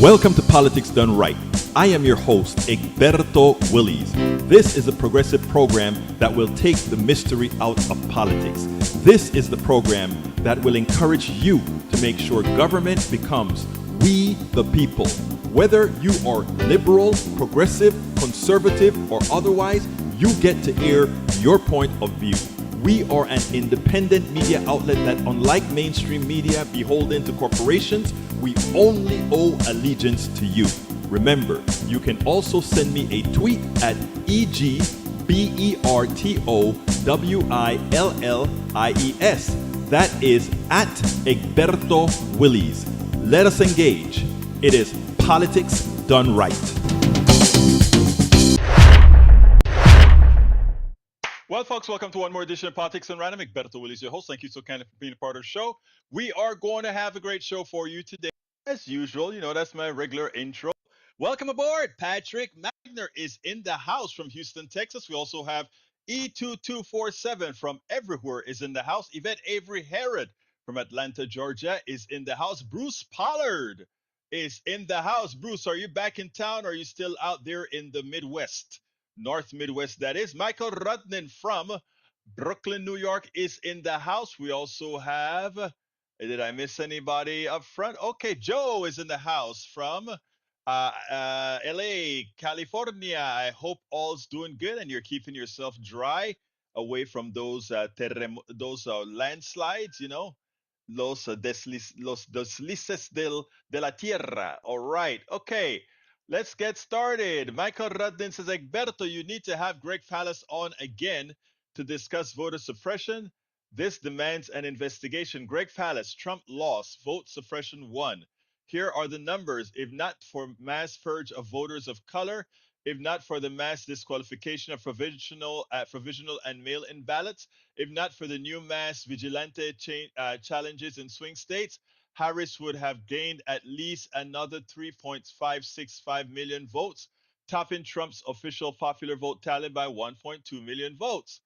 Welcome to Politics Done Right. I am your host, Egberto Willies. This is a progressive program that will take the mystery out of politics. This is the program that will encourage you to make sure government becomes we the people. Whether you are liberal, progressive, conservative, or otherwise, you get to air your point of view. We are an independent media outlet that, unlike mainstream media beholden to corporations, we only owe allegiance to you. Remember, you can also send me a tweet at EGBERTOWILLIES. That is at Egberto Willies. Let us engage. It is Politics Done Right. Well, folks, welcome to one more edition of Politics and Random. Egberto Willies, your host. Thank you so kindly for being a part of the show. We are going to have a great show for you today. As usual, that's my regular intro. Welcome aboard. Patrick Magner is in the house from Houston, Texas. We also have E2247 from everywhere is in the house. Yvette Avery Herod from Atlanta, Georgia is in the house. Bruce Pollard is in the house. Bruce, are you back in town or are you still out there in the Midwest? North Midwest, that is. Michael Rudnin from Brooklyn, New York is in the house. We also have, did I miss anybody up front? Okay, Joe is in the house from LA, California. I hope all's doing good and you're keeping yourself dry away from those landslides, los deslices de la tierra. All right, okay. Let's get started. Michael Rudin says, Egberto, you need to have Greg Pallas on again to discuss voter suppression. This demands an investigation. Greg Pallas, Trump lost, vote suppression won. Here are the numbers. If not for mass purge of voters of color, if not for the mass disqualification of provisional and mail-in ballots, if not for the new mass vigilante challenges in swing states, Harris would have gained at least another 3.565 million votes, topping Trump's official popular vote tally by 1.2 million votes.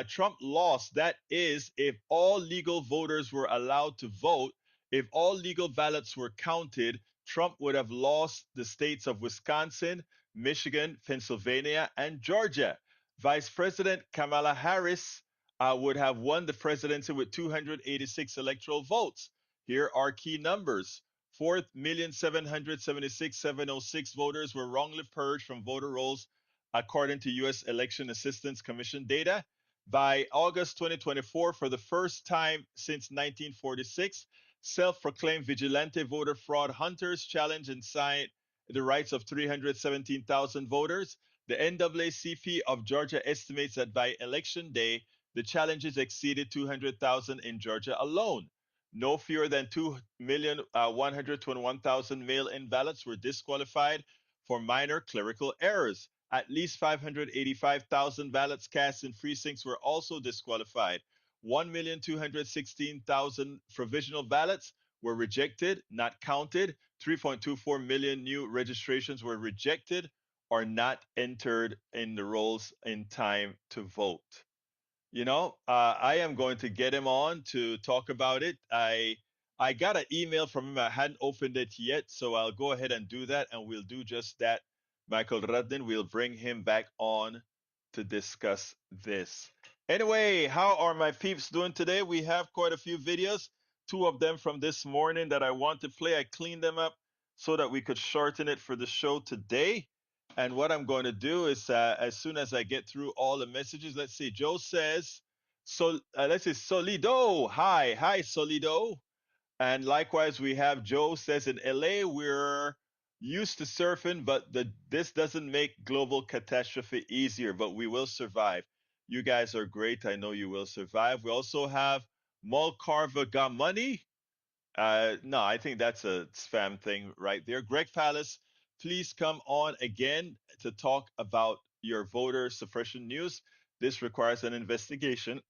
Trump lost. That is, if all legal voters were allowed to vote, if all legal ballots were counted, Trump would have lost the states of Wisconsin, Michigan, Pennsylvania, and Georgia. Vice President Kamala Harris would have won the presidency with 286 electoral votes. Here are key numbers. 4,776,706 voters were wrongly purged from voter rolls, according to U.S. Election Assistance Commission data. By August 2024, for the first time since 1946, self-proclaimed vigilante voter fraud hunters challenged and signed the rights of 317,000 voters. The NAACP of Georgia estimates that by election day, the challenges exceeded 200,000 in Georgia alone. No fewer than 2,121,000 mail-in ballots were disqualified for minor clerical errors. At least 585,000 ballots cast in precincts were also disqualified. 1,216,000 provisional ballots were rejected, not counted. 3.24 million new registrations were rejected or not entered in the rolls in time to vote. I am going to get him on to talk about it. I got an email from him. I hadn't opened it yet, so I'll go ahead and do that, and we'll do just that. Michael Rudin, we'll bring him back on to discuss this. Anyway, how are my peeps doing today? We have quite a few videos, two of them from this morning that I want to play. I cleaned them up so that we could shorten it for the show today. And what I'm going to do is, as soon as I get through all the messages, let's see. Joe says, let's see, Solido. Hi, Solido. And likewise, we have Joe says in LA, we're used to surfing, but this doesn't make global catastrophe easier, but we will survive. You guys are great. I know you will survive. We also have Mall Carver got money. No, I think that's a spam thing right there. Greg Pallas, please come on again to talk about your voter suppression news. This requires an investigation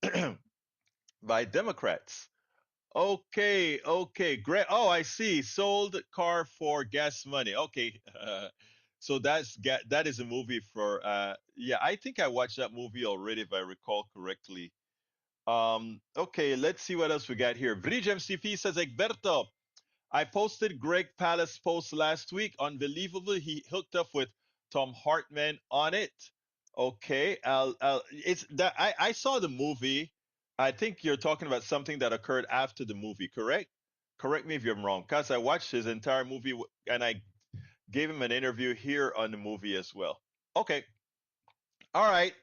by Democrats. Okay. Great. Oh, I see. Sold car for gas money. Okay. So that is a movie for yeah, I think I watched that movie already if I recall correctly. Okay, let's see what else we got here. Bridge MCP says, Egberto, I posted Greg Palast's post last week. Unbelievably, he hooked up with Tom Hartman on it. Okay, it's that I saw the movie. I think you're talking about something that occurred after the movie, correct? Correct me if I'm wrong, because I watched his entire movie and I gave him an interview here on the movie as well. Okay, all right.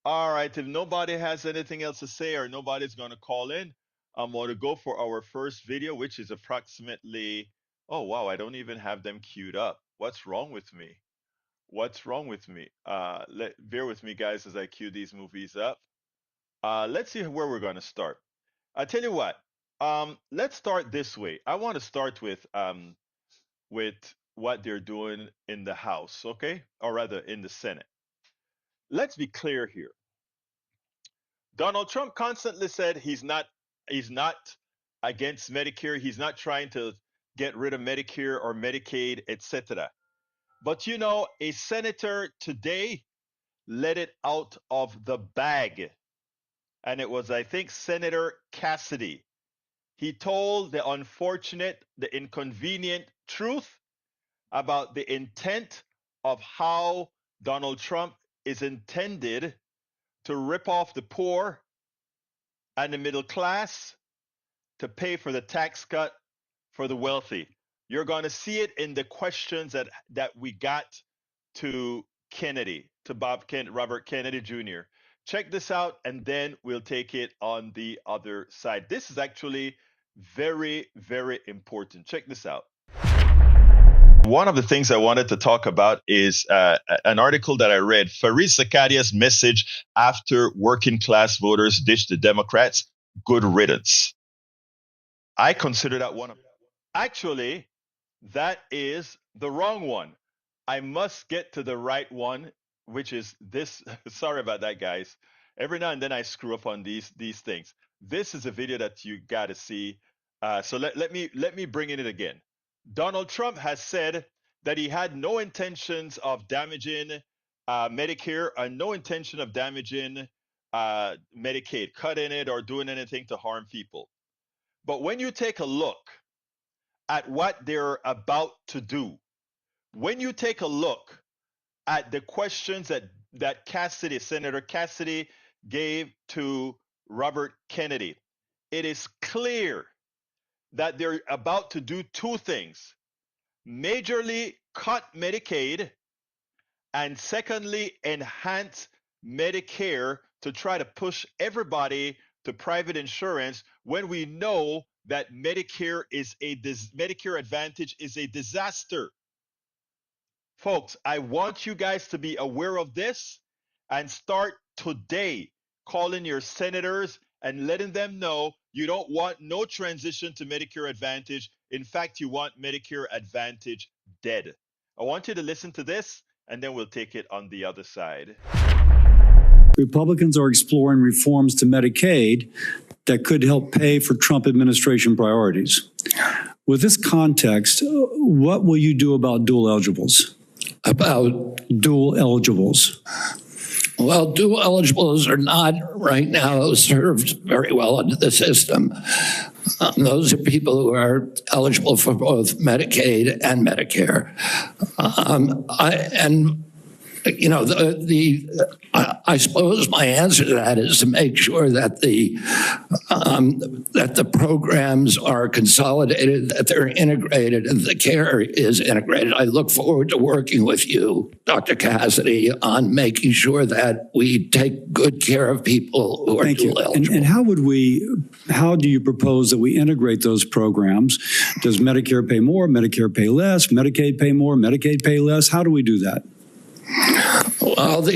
All right, if nobody has anything else to say or nobody's going to call in, I'm going to go for our first video, which is approximately, oh wow, I don't even have them queued up. What's wrong with me? What's wrong with me? Bear with me, guys, as I queue these movies up. Let's see where we're going to start. I tell you what, let's start this way. I want to start with what they're doing in the House, okay? Or rather, in the Senate. Let's be clear here. Donald Trump constantly said he's not against Medicare. He's not trying to get rid of Medicare or Medicaid, etc. But you know, a senator today let it out of the bag. And it was, I think, Senator Cassidy. He told the unfortunate, the inconvenient truth about the intent of how Donald Trump is intended to rip off the poor and the middle class to pay for the tax cut for the wealthy. You're going to see it in the questions that we got to Kennedy, to Robert Kennedy Jr. Check this out, and then we'll take it on the other side. This is actually very, very important. Check this out. One of the things I wanted to talk about is an article that I read, Fareed Zakaria's message after working class voters ditched the Democrats, good riddance. I consider that one of, actually, that is the wrong one. I must get to the right one, which is this. Sorry about that, guys. Every now and then I screw up on these things. This is a video that you got to see. So let me bring in it again. Donald Trump has said that he had no intentions of damaging Medicare and no intention of damaging Medicaid, cutting it or doing anything to harm people. But when you take a look at what they're about to do, when you take a look at the questions that Cassidy, Senator Cassidy, gave to Robert Kennedy, it is clear that they're about to do two things: majorly cut Medicaid, and secondly, enhance Medicare to try to push everybody to private insurance when we know that Medicare Advantage is a disaster. Folks, I want you guys to be aware of this and start today calling your senators and letting them know you don't want no transition to Medicare Advantage. In fact, you want Medicare Advantage dead. I want you to listen to this, and then we'll take it on the other side. Republicans are exploring reforms to Medicaid that could help pay for Trump administration priorities. With this context, what will you do about dual eligibles? About dual eligibles? Well, dual eligibles are not right now served very well under the system. Those are people who are eligible for both Medicaid and Medicare. I suppose my answer to that is to make sure that the programs are consolidated, that they're integrated, and the care is integrated. I look forward to working with you, Dr. Cassidy, on making sure that we take good care of people who are dual eligible. And how do you propose that we integrate those programs? Does Medicare pay more, Medicare pay less, Medicaid pay more, Medicaid pay less? How do we do that? Well,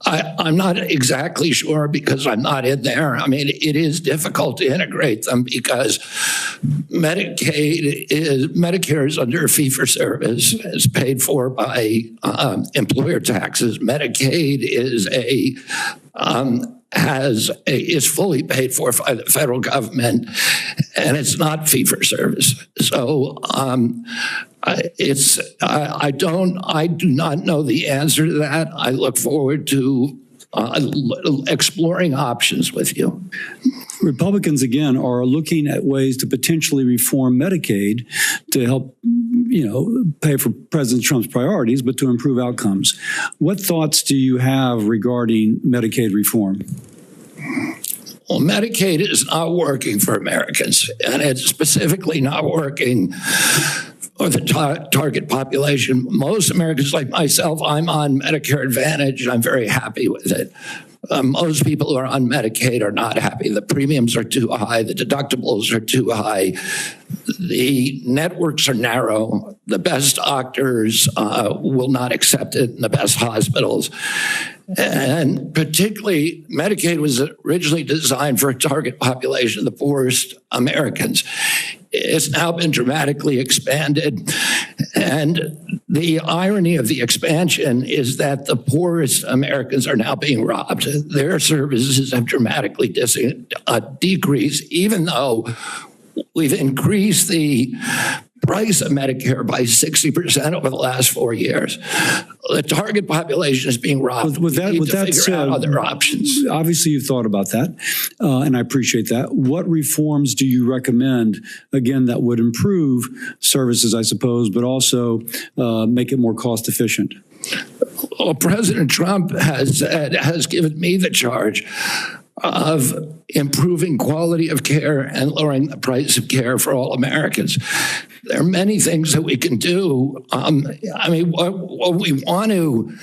I'm not exactly sure because I'm not in there. I mean, it is difficult to integrate them because Medicare is under fee-for-service. It's paid for by employer taxes. Medicaid is fully paid for by the federal government, and it's not fee-for-service. So I do not know the answer to that. I look forward to exploring options with you. Republicans, again, are looking at ways to potentially reform Medicaid to help, pay for President Trump's priorities, but to improve outcomes. What thoughts do you have regarding Medicaid reform? Well, Medicaid is not working for Americans, and it's specifically not working for the target population. Most Americans, like myself, I'm on Medicare Advantage, and I'm very happy with it. Most people who are on Medicaid are not happy. The premiums are too high. The deductibles are too high. The networks are narrow. The best doctors will not accept it in the best hospitals. And particularly, Medicaid was originally designed for a target population of the poorest Americans. It's now been dramatically expanded. And the irony of the expansion is that the poorest Americans are now being robbed. Their services have dramatically decreased, even though we've increased the price of Medicare by 60% over the last 4 years. The target population is being robbed. With that said, other options. Obviously, you've thought about that, and I appreciate that. What reforms do you recommend, again, that would improve services, I suppose, but also make it more cost efficient? Well, President Trump has given me the charge of improving quality of care and lowering the price of care for all Americans. There are many things that we can do. What we want to,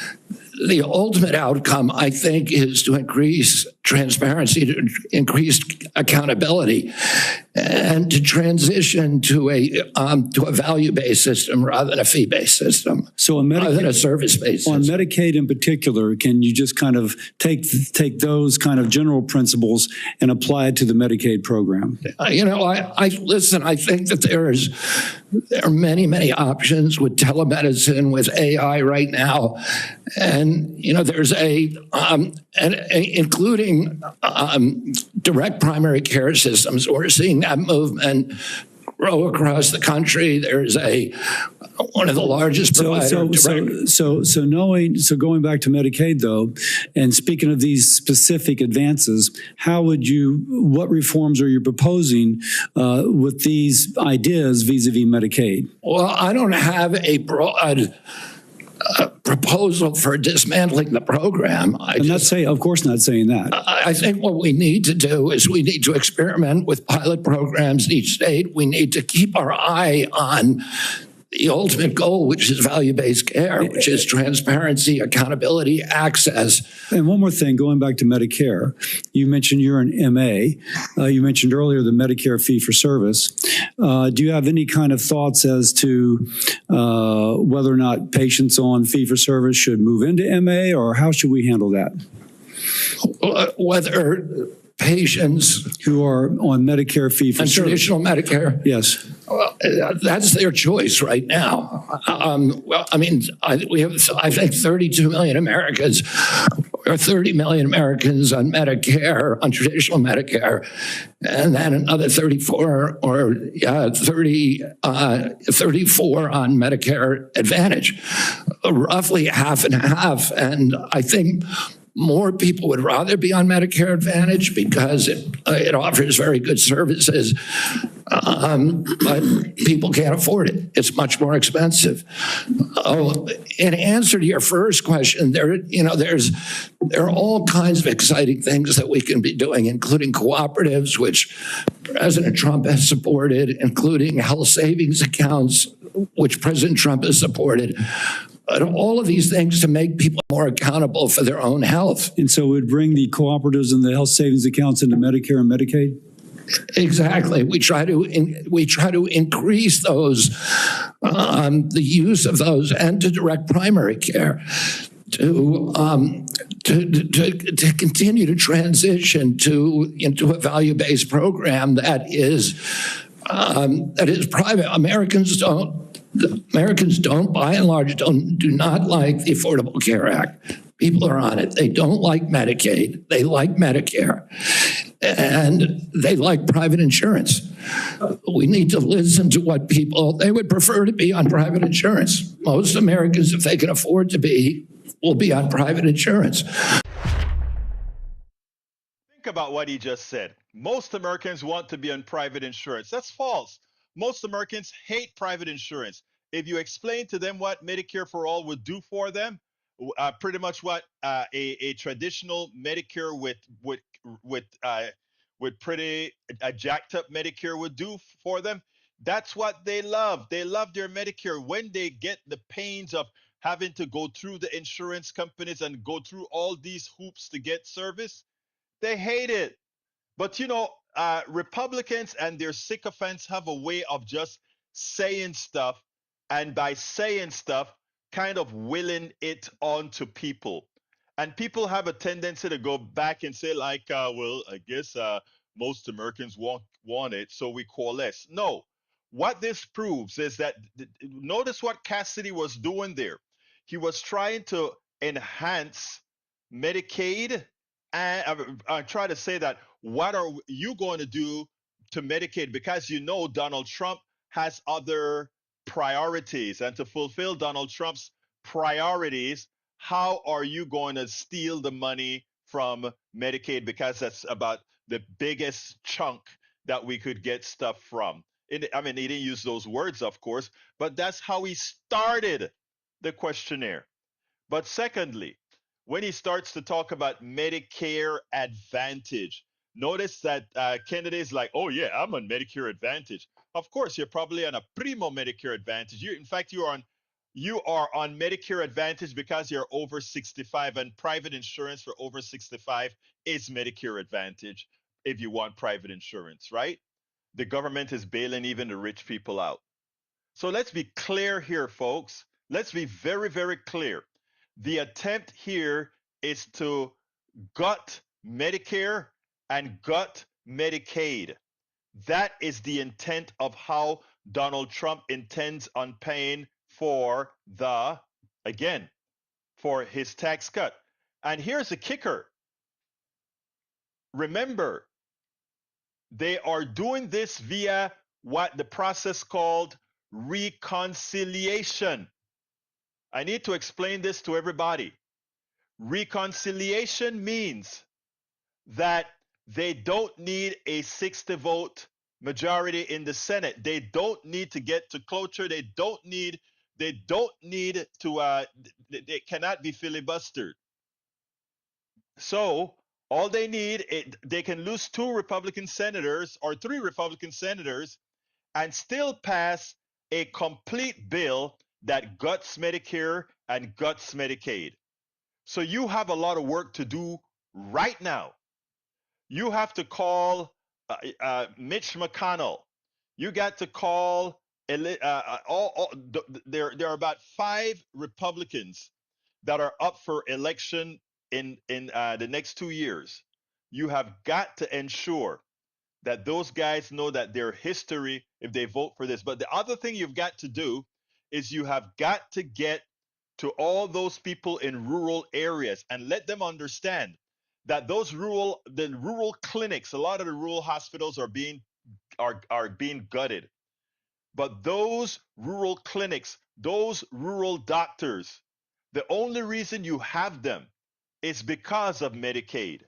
the ultimate outcome, I think, is to increase transparency, to increase accountability, and to transition to a value-based system rather than a fee-based system. So on Medicaid, rather than a service-based system. On Medicaid in particular, can you just kind of take those kind of general principles and apply it to the Medicaid program? Listen, I think that there are many, many options with telemedicine, with AI right now. And, there's including direct primary care systems. We're seeing that movement grow across the country. There's one of the largest providers. So going back to Medicaid though, and speaking of these specific advances, what reforms are you proposing with these ideas vis-a-vis Medicaid? Well, I don't have a broad proposal for dismantling the program. Of course not saying that. I think what we need to do is we need to experiment with pilot programs in each state. We need to keep our eye on the ultimate goal, which is value-based care, which is transparency, accountability, access. And one more thing, going back to Medicare, you mentioned you're an MA. You mentioned earlier the Medicare fee-for-service. Do you have any kind of thoughts as to whether or not patients on fee-for-service should move into MA, or how should we handle that? Whether patients who are on Medicare fee-for-service. And traditional Medicare? Yes. Well, that's their choice right now. We have, I think, 32 million Americans, or 30 million Americans on Medicare, on traditional Medicare, and then another 34 on Medicare Advantage, roughly half and half. And I think more people would rather be on Medicare Advantage because it offers very good services, but people can't afford it. It's much more expensive. In answer to your first question, there are all kinds of exciting things that we can be doing, including cooperatives, which President Trump has supported, including health savings accounts, which President Trump has supported. All of these things to make people more accountable for their own health. And so it would bring the cooperatives and the health savings accounts into Medicare and Medicaid? Exactly. We try to increase those, the use of those, and to direct primary care, to continue to transition into a value-based program that is private. Americans don't, by and large, do not like the Affordable Care Act. People are on it. They don't like Medicaid. They like Medicare. And they like private insurance. We need to listen to what they would prefer to be on private insurance. Most Americans, if they can afford to be, will be on private insurance. about what he just said. Most Americans want to be on private insurance. That's false. Most Americans hate private insurance. If you explain to them what Medicare for All would do for them, pretty much what a traditional Medicare with pretty jacked up Medicare would do for them, that's what they love. They love their Medicare. When they get the pains of having to go through the insurance companies and go through all these hoops to get service, they hate it. But Republicans and their sycophants have a way of just saying stuff, and by saying stuff, kind of willing it onto people. And people have a tendency to go back and say, like, well, I guess most Americans want it, so we coalesce. No. What this proves is that, notice what Cassidy was doing there. He was trying to enhance Medicaid, and I try to say that, what are you going to do to Medicaid? Because Donald Trump has other priorities, and to fulfill Donald Trump's priorities, how are you going to steal the money from Medicaid? Because that's about the biggest chunk that we could get stuff from. I mean, he didn't use those words, of course, but that's how he started the questionnaire. But secondly, when he starts to talk about Medicare Advantage, notice that Kennedy is like, oh, yeah, I'm on Medicare Advantage. Of course, you're probably on a primo Medicare Advantage. In fact, you are on Medicare Advantage because you're over 65, and private insurance for over 65 is Medicare Advantage if you want private insurance, right? The government is bailing even the rich people out. So let's be clear here, folks. Let's be very, very clear. The attempt here is to gut Medicare and gut Medicaid. That is the intent of how Donald Trump intends on paying for for his tax cut. And here's the kicker. Remember, they are doing this via what the process called reconciliation. I need to explain this to everybody. Reconciliation means that they don't need a 60 vote majority in the Senate. They don't need to get to cloture. They don't need to they cannot be filibustered. So all they need, they can lose 2 Republican senators or 3 Republican senators and still pass a complete bill that guts Medicare and guts Medicaid. So you have a lot of work to do right now. You have to call Mitch McConnell. You got to call there are about 5 Republicans that are up for election in the next 2 years. You have got to ensure that those guys know that their history if they vote for this. But the other thing you've got to do is you have got to get to all those people in rural areas and let them understand that the rural clinics, a lot of the rural hospitals are being gutted. But those rural clinics, those rural doctors, the only reason you have them is because of Medicaid.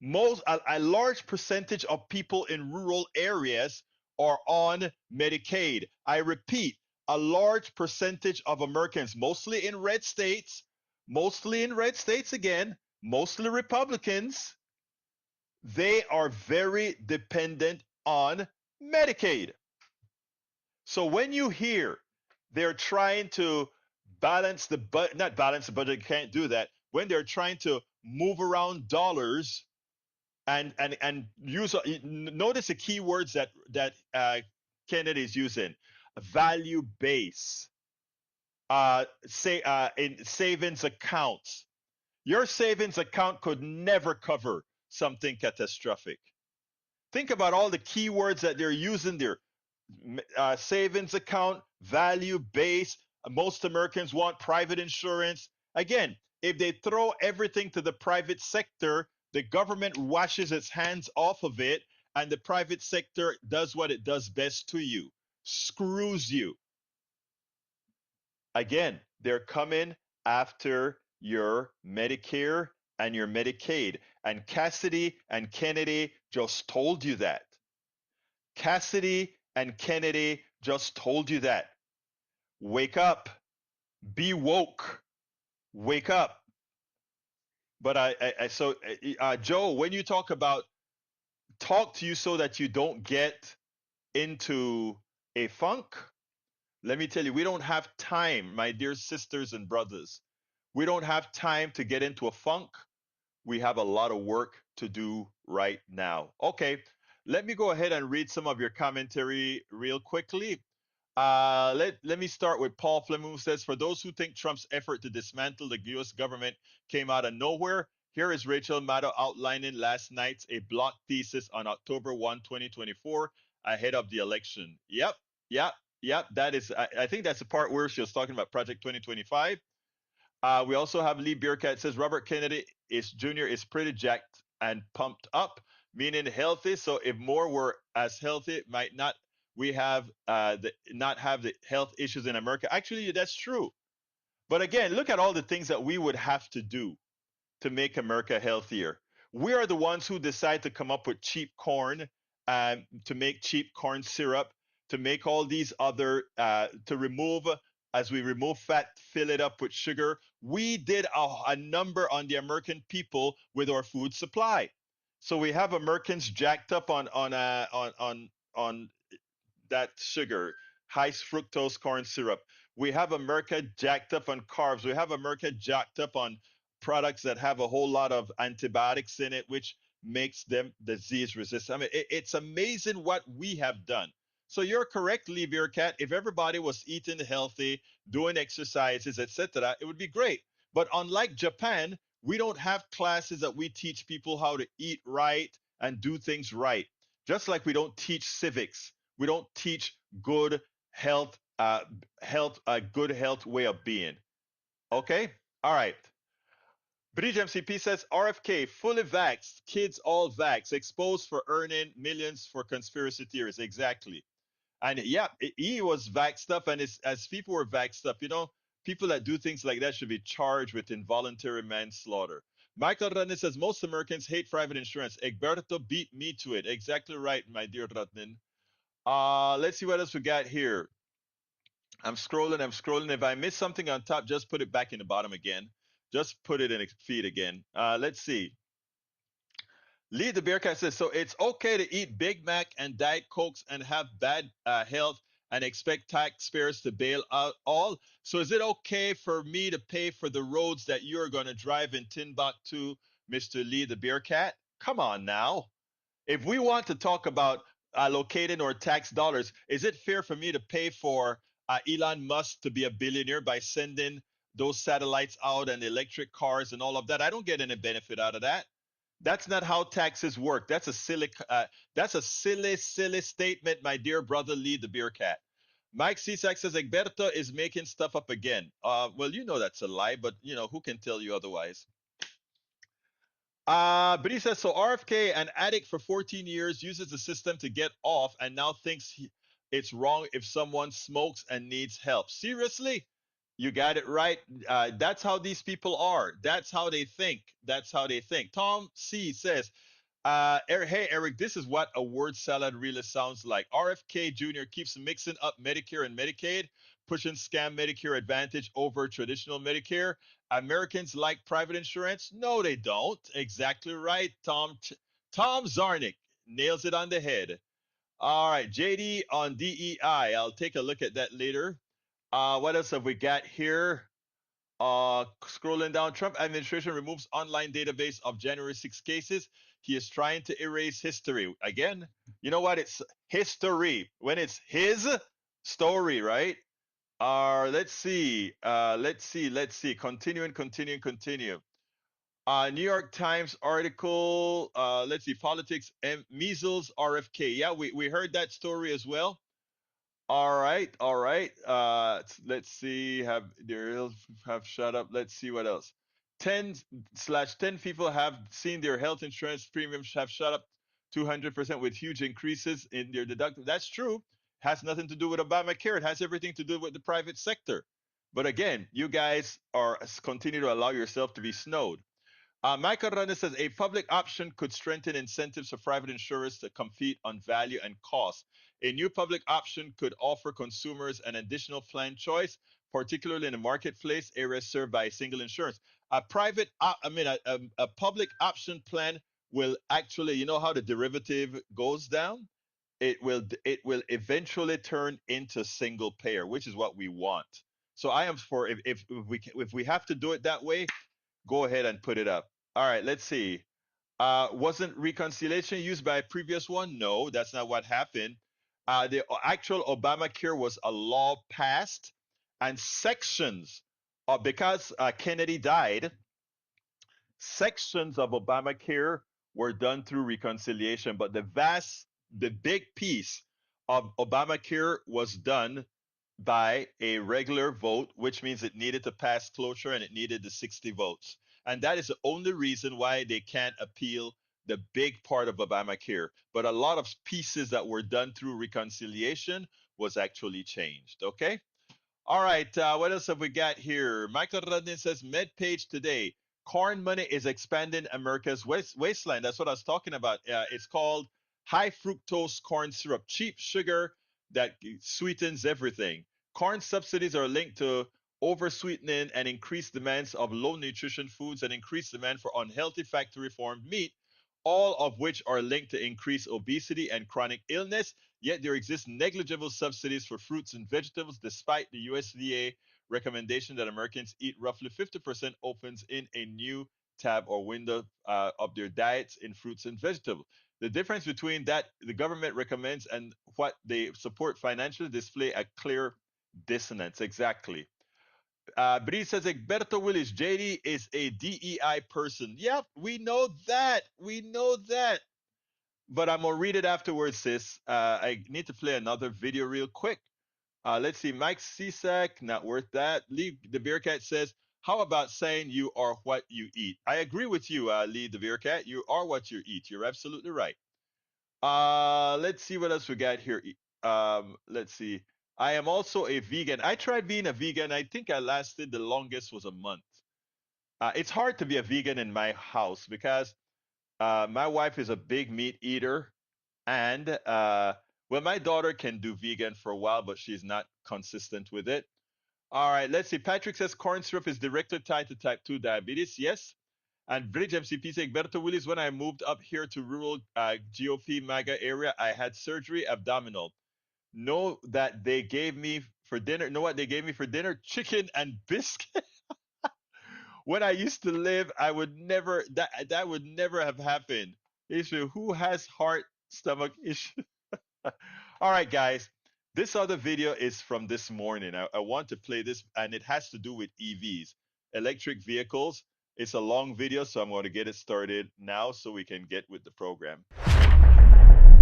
A large percentage of people in rural areas are on Medicaid. I repeat, a large percentage of Americans, mostly in red states again, mostly Republicans, they are very dependent on Medicaid. So when you hear they're trying to balance the budget, not balance the budget, you can't do that. When they're trying to move around dollars and use, notice the keywords that Kennedy is using: value base, in savings accounts. Your savings account could never cover something catastrophic. Think about all the keywords that they're using there: savings account, value base. Most Americans want private insurance. Again, if they throw everything to the private sector, the government washes its hands off of it, and the private sector does what it does best to you: screws you. Again, they're coming after your Medicare and your Medicaid. And Cassidy and Kennedy just told you that. Cassidy and Kennedy just told you that. Wake up. Be woke. Wake up. But Joe, when you talk about talk to you so that you don't get into a funk, let me tell you, we don't have time, my dear sisters and brothers. We don't have time to get into a funk. We have a lot of work to do right now. Okay, let me go ahead and read some of your commentary real quickly. Let me start with Paul Fleming, who says, for those who think Trump's effort to dismantle the U.S. government came out of nowhere, here is Rachel Maddow outlining last night's a block thesis on October 1, 2024, ahead of the election. Yep, yep, yep. That is, I think that's the part where she was talking about Project 2025. We also have Lee Beercat says Robert Kennedy is Jr. is pretty jacked and pumped up, meaning healthy. So if more were as healthy, might not we have not have the health issues in America. Actually, that's true. But again, look at all the things that we would have to do to make America healthier. We are the ones who decide to come up with cheap corn, to make cheap corn syrup, to make all these other, to remove, as we remove fat, fill it up with sugar. We did a number on the American people with our food supply. So we have Americans jacked up on that sugar, high fructose corn syrup. We have America jacked up on carbs. We have America jacked up on products that have a whole lot of antibiotics in it, which makes them disease resistant. I mean, it's amazing what we have done. So you're correct, Lee Beercat. If everybody was eating healthy, doing exercises, etc., it would be great. But unlike Japan, we don't have classes that we teach people how to eat right and do things right. Just like we don't teach civics, we don't teach good health, good health way of being. Okay, all right. Bridge MCP says RFK fully vaxxed, kids all vaxxed, exposed for earning millions for conspiracy theories. Exactly. And yeah, he was vaxxed up, and as people were vaxxed up, people that do things like that should be charged with involuntary manslaughter. Michael Radnin says most Americans hate private insurance. Egberto beat me to it. Exactly right, my dear Radnin. Let's see what else we got here. I'm scrolling. If I miss something on top, just put it back in the bottom again. Just put it in the feed again. Let's see. Lee the Bearcat says, so it's okay to eat Big Mac and Diet Cokes and have bad health and expect taxpayers to bail out all. So is it okay for me to pay for the roads that you're going to drive in Timbuktu, Mr. Lee the Bearcat? Come on now. If we want to talk about allocating our tax dollars, is it fair for me to pay for Elon Musk to be a billionaire by sending those satellites out and electric cars and all of that? I don't get any benefit out of that. That's not how taxes work. That's a silly statement, my dear brother Lee the Beer Cat. Mike Cisak says Egberto is making stuff up again. Well, that's a lie, but who can tell you otherwise? But he says, so RFK, an addict for 14 years, uses the system to get off and now thinks it's wrong if someone smokes and needs help. Seriously? You got it right. That's how these people are. That's how they think. That's how they think. Tom C says, hey, Eric, this is what a word salad really sounds like. RFK Jr. keeps mixing up Medicare and Medicaid, pushing scam Medicare Advantage over traditional Medicare. Americans like private insurance? No, they don't. Exactly right. Tom Zarnick nails it on the head. All right, JD on DEI. I'll take a look at that later. What else have we got here? Scrolling down, Trump administration removes online database of January 6 cases. He is trying to erase history. Again, you know what? It's history when it's his story, right? Let's see. Continue. New York Times article. Let's see. Politics and measles RFK. Yeah, we heard that story as well. All right. Let's see. Have shut up. Let's see what else. 10/10 people have seen their health insurance premiums have shot up 200% with huge increases in their deductible. That's true. Has nothing to do with Obamacare. It has everything to do with the private sector. But again, you guys continue to allow yourself to be snowed. Michael Runner says a public option could strengthen incentives for private insurers to compete on value and cost. A new public option could offer consumers an additional plan choice, particularly in the marketplace areas served by a single insurance. A private, a public option plan will actually, you know how the derivative goes down? It will eventually turn into single payer, which is what we want. So I am for if we have to do it that way, go ahead and put it up. All right, let's see. Wasn't reconciliation used by a previous one? No, that's not what happened. The actual Obamacare was a law passed, and sections because Kennedy died, sections of Obamacare were done through reconciliation, but the big piece of Obamacare was done by a regular vote, which means it needed to pass cloture and it needed the 60 votes. And that is the only reason why they can't appeal the big part of Obamacare. But a lot of pieces that were done through reconciliation was actually changed. Okay. All right, what else have we got here? Michael Radin says, MedPage today. Corn money is expanding America's wasteland. That's what I was talking about. It's called high fructose corn syrup, cheap sugar that sweetens everything. Corn subsidies are linked to oversweetening and increased demands of low nutrition foods and increased demand for unhealthy factory farmed meat, all of which are linked to increased obesity and chronic illness. Yet there exist negligible subsidies for fruits and vegetables, despite the USDA recommendation that Americans eat roughly 50% opens in a new tab or window of their diets in fruits and vegetables. The difference between that the government recommends and what they support financially display a clear dissonance. Exactly. Bree says Egberto Willis, JD is a DEI person. Yep, we know that. We know that. But I'm gonna read it afterwards, sis. I need to play another video real quick. Let's see. Mike Cisak, not worth that. Lee the Bearcat says, "How about saying you are what you eat?" I agree with you, Lee the Bearcat. You are what you eat. You're absolutely right. Let's see what else we got here. Let's see. I am also a vegan. I tried being a vegan. I think I lasted the longest was a month. It's hard to be a vegan in my house because my wife is a big meat eater, and well, my daughter can do vegan for a while, but she's not consistent with it. All right, let's see. Patrick says corn syrup is directly tied to type 2 diabetes. Yes. And Bridge MCP says, Berto Willis, when I moved up here to rural GOP MAGA area, I had surgery abdominal. Know that they gave me for dinner. Know what they gave me for dinner? Chicken and biscuit. When I used to live, I would never that would never have happened. Issue who has heart stomach issue. All right, guys. This other video is from this morning. I want to play this, and it has to do with EVs, electric vehicles. It's a long video, so I'm going to get it started now so we can get with the program.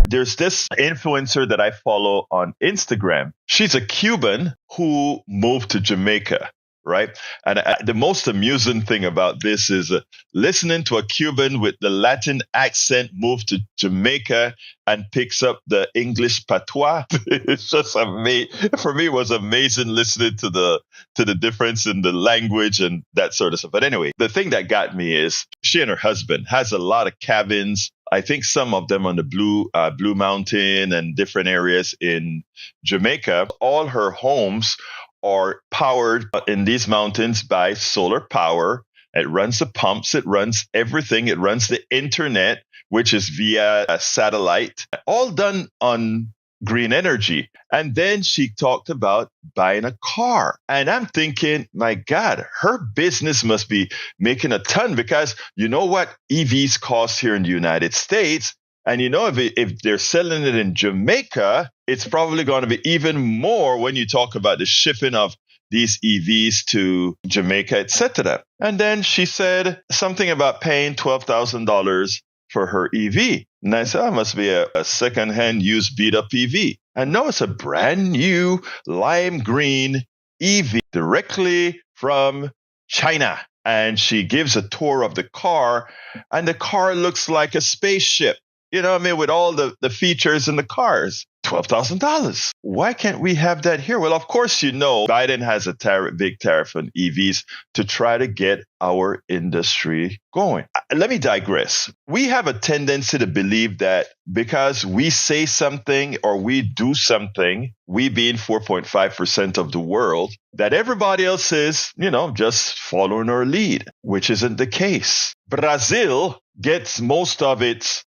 There's this influencer that I follow on Instagram. She's a Cuban who moved to Jamaica, right? And the most amusing thing about this is listening to a Cuban with the Latin accent move to Jamaica and picks up the English patois. It's just amazing. For me, it was amazing listening to the difference in the language and that sort of stuff. But anyway, the thing that got me is she and her husband has a lot of cabins. I think some of them on the Blue Mountain and different areas in Jamaica. All her homes are powered in these mountains by solar power. It runs the pumps, it runs everything, it runs the internet, which is via a satellite, all done on green energy. And then she talked about buying a car. And I'm thinking, my God, her business must be making a ton because you know what EVs cost here in the United States? And you know, if they're selling it in Jamaica, it's probably going to be even more when you talk about the shipping of these EVs to Jamaica, etc. And then she said something about paying $12,000 for her EV. And I said, oh, it must be a secondhand used beat up EV. And no, it's a brand new lime green EV directly from China. And she gives a tour of the car, and the car looks like a spaceship. You know what I mean? With all the features in the cars. $12,000. Why can't we have that here? Well, of course, Biden has a big tariff on EVs to try to get our industry going. Let me digress. We have a tendency to believe that because we say something or we do something, we being 4.5% of the world, that everybody else is, just following our lead, which isn't the case. Brazil gets most of its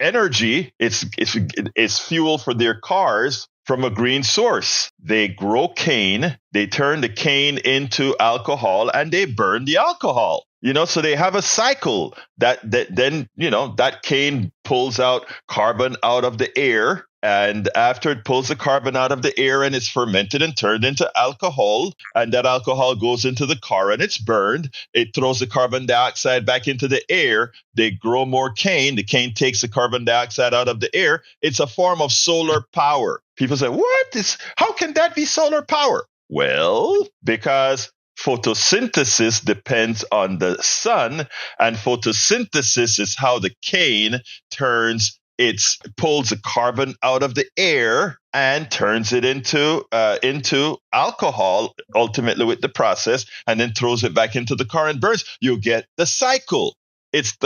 energy, it's fuel for their cars from a green source. They grow cane, they turn the cane into alcohol, and they burn the alcohol. So they have a cycle that then, that cane pulls out carbon out of the air. And after it pulls the carbon out of the air and it's fermented and turned into alcohol, and that alcohol goes into the car and it's burned, it throws the carbon dioxide back into the air. They grow more cane. The cane takes the carbon dioxide out of the air. It's a form of solar power. People say, how can that be solar power? Well, because photosynthesis depends on the sun, and photosynthesis is how the cane pulls the carbon out of the air and turns it into alcohol, ultimately with the process, and then throws it back into the car and burns. You get the cycle. It's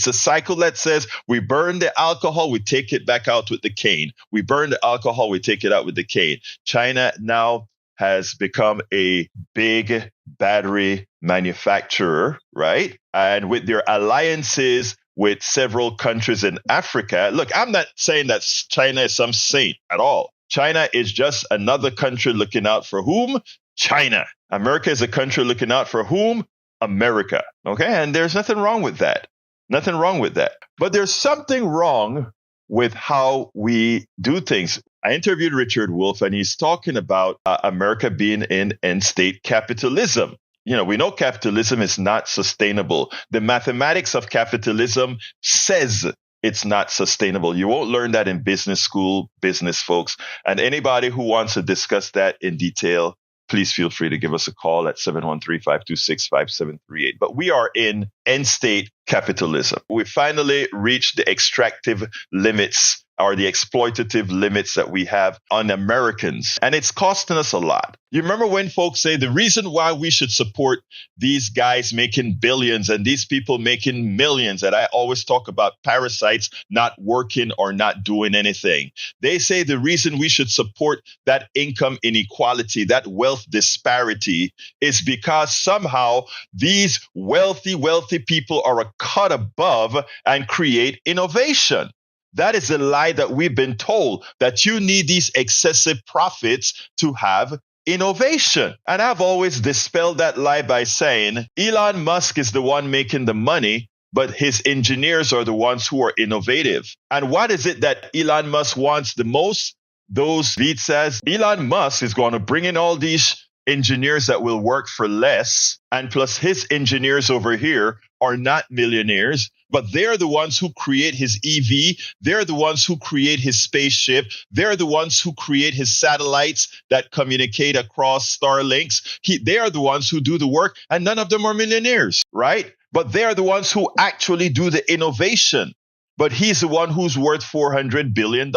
a cycle that says we burn the alcohol, we take it back out with the cane. We burn the alcohol, we take it out with the cane. China now has become a big battery manufacturer, right? And with their alliances with several countries in Africa. Look, I'm not saying that China is some saint at all. China is just another country looking out for whom? China. America is a country looking out for whom? America. Okay, and there's nothing wrong with that. Nothing wrong with that. But there's something wrong with how we do things. I interviewed Richard Wolff, and he's talking about America being in end state capitalism. We know capitalism is not sustainable. The mathematics of capitalism says it's not sustainable. You won't learn that in business school, business folks. And anybody who wants to discuss that in detail, please feel free to give us a call at 713-526-5738. But we are in end state capitalism. We finally reached the extractive limits or the exploitative limits that we have on Americans. And it's costing us a lot. You remember when folks say the reason why we should support these guys making billions and these people making millions, that I always talk about parasites not working or not doing anything. They say the reason we should support that income inequality, that wealth disparity, is because somehow these wealthy people are a cut above and create innovation. That is a lie that we've been told, that you need these excessive profits to have innovation. And I've always dispelled that lie by saying Elon Musk is the one making the money, but his engineers are the ones who are innovative. And what is it that Elon Musk wants the most? Those lead says Elon Musk is going to bring in all these engineers that will work for less. And plus his engineers over here are not millionaires, but they're the ones who create his EV. They're the ones who create his spaceship. They're the ones who create his satellites that communicate across Starlinks. They are the ones who do the work, and none of them are millionaires, right? But they are the ones who actually do the innovation. But he's the one who's worth $400 billion.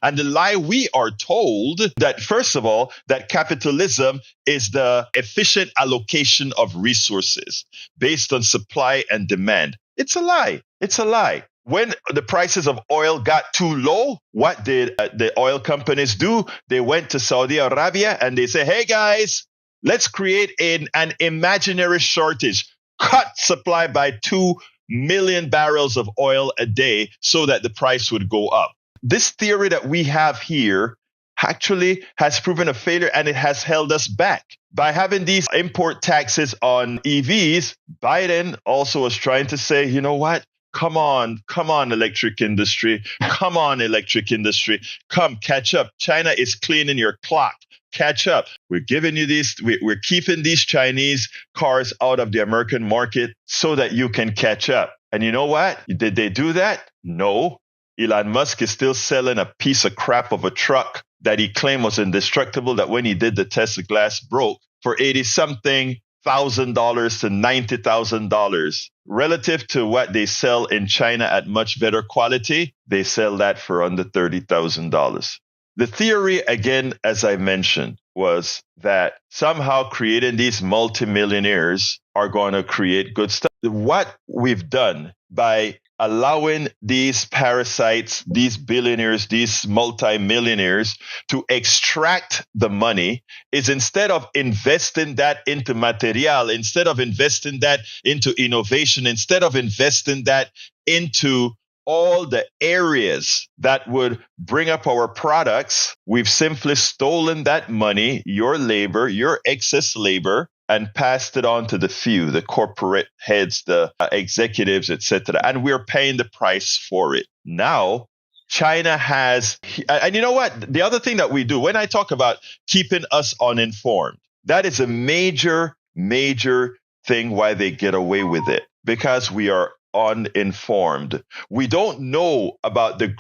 And the lie we are told that, first of all, that capitalism is the efficient allocation of resources based on supply and demand. It's a lie. It's a lie. When the prices of oil got too low, what did the oil companies do? They went to Saudi Arabia and they say, hey, guys, let's create an imaginary shortage. Cut supply by 2 million barrels of oil a day so that the price would go up. This theory that we have here actually has proven a failure, and it has held us back. By having these import taxes on EVs, Biden also was trying to say, you know what? Come on, electric industry. Come on, electric industry. Come, catch up. China is cleaning your clock. Catch up. We're giving you these, we're keeping these Chinese cars out of the American market so that you can catch up. And you know what? Did they do that? No. Elon Musk is still selling a piece of crap of a truck that he claimed was indestructible, that when he did the test, the glass broke, for $80-something thousand dollars to $90,000. Relative to what they sell in China at much better quality, they sell that for under $30,000. The theory, again, as I mentioned, was that somehow creating these multimillionaires are going to create good stuff. What we've done by allowing these parasites, these billionaires, these multimillionaires to extract the money is, instead of investing that into material, instead of investing that into innovation, instead of investing that into all the areas that would bring up our products, we've simply stolen that money, your labor, your excess labor, and passed it on to the few, the corporate heads, the executives, etc. And we're paying the price for it. Now, China has, and you know what? The other thing that we do, when I talk about keeping us uninformed, that is a major, major thing why they get away with it, because we are uninformed. We don't know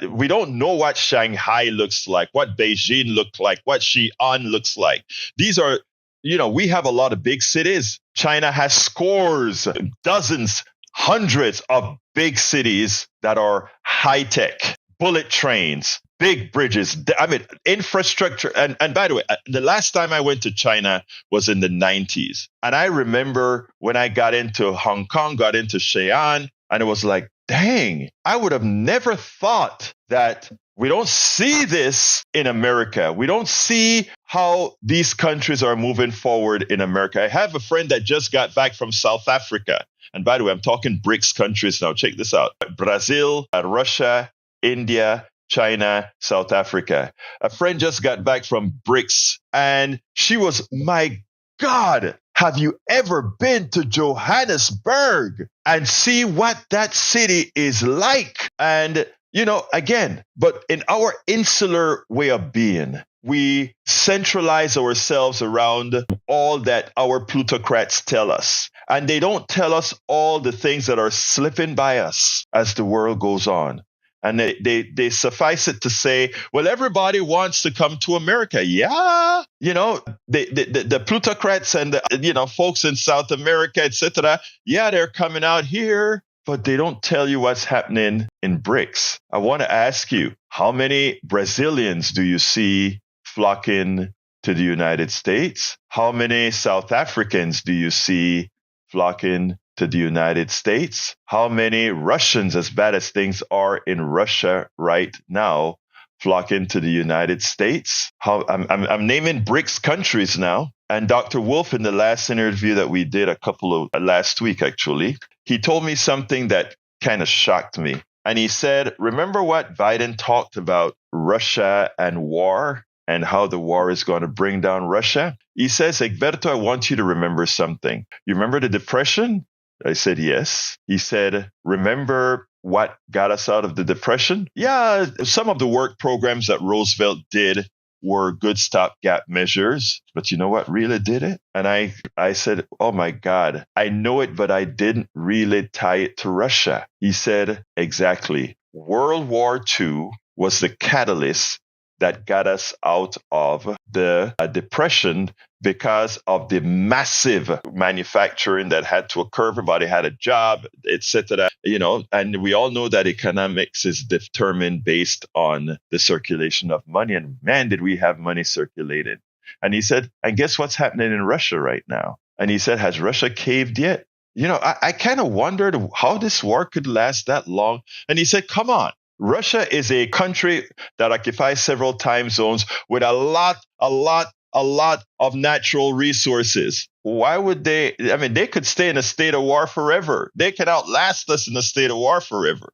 we don't know what Shanghai looks like, what Beijing looks like, what Xi'an looks like. These are, we have a lot of big cities. China has scores, dozens, hundreds of big cities that are high tech, bullet trains, big bridges. I mean, infrastructure. And by the way, the last time I went to China was in the 90s. And I remember when I got into Hong Kong, got into Xi'an, and it was like, dang, I would have never thought that we don't see this in America. We don't see how these countries are moving forward in America. I have a friend that just got back from South Africa. And by the way, I'm talking BRICS countries now. Check this out. Brazil, Russia, India, China, South Africa. A friend just got back from BRICS, and she was, my God, have you ever been to Johannesburg and see what that city is like? And, again, but in our insular way of being, we centralize ourselves around all that our plutocrats tell us. And they don't tell us all the things that are slipping by us as the world goes on. And they suffice it to say, well, everybody wants to come to America. Yeah. The plutocrats and the, folks in South America, etc. Yeah, they're coming out here, but they don't tell you what's happening in BRICS. I want to ask you, how many Brazilians do you see flocking to the United States? How many South Africans do you see flocking to the United States? How many Russians, as bad as things are in Russia right now, flocking to the United States? I'm naming BRICS countries now. And Dr. Wolf, in the last interview that we did last week, actually, he told me something that kind of shocked me. And he said, remember what Biden talked about Russia and war and how the war is going to bring down Russia? He says, Egberto, I want you to remember something. You remember the Depression? I said, yes. He said, remember what got us out of the Depression? Yeah, some of the work programs that Roosevelt did were good stopgap measures. But you know what really did it? And I said, oh my God, I know it, but I didn't really tie it to Russia. He said, exactly. World War II was the catalyst that got us out of the Depression because of the massive manufacturing that had to occur. Everybody had a job, etc. And we all know that economics is determined based on the circulation of money. And man, did we have money circulated. And he said, and guess what's happening in Russia right now? And he said, has Russia caved yet? I kind of wondered how this war could last that long. And he said, come on. Russia is a country that occupies several time zones with a lot of natural resources. Why would they? I mean, they could stay in a state of war forever. They could outlast us in a state of war forever,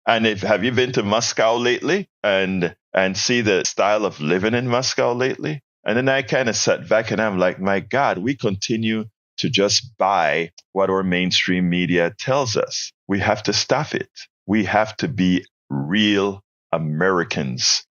And have you been to Moscow lately and see the style of living in Moscow lately? And then I kind of sat back and I'm like, my God, we continue to just buy what our mainstream media tells us. We have to stop it. We have to be real Americans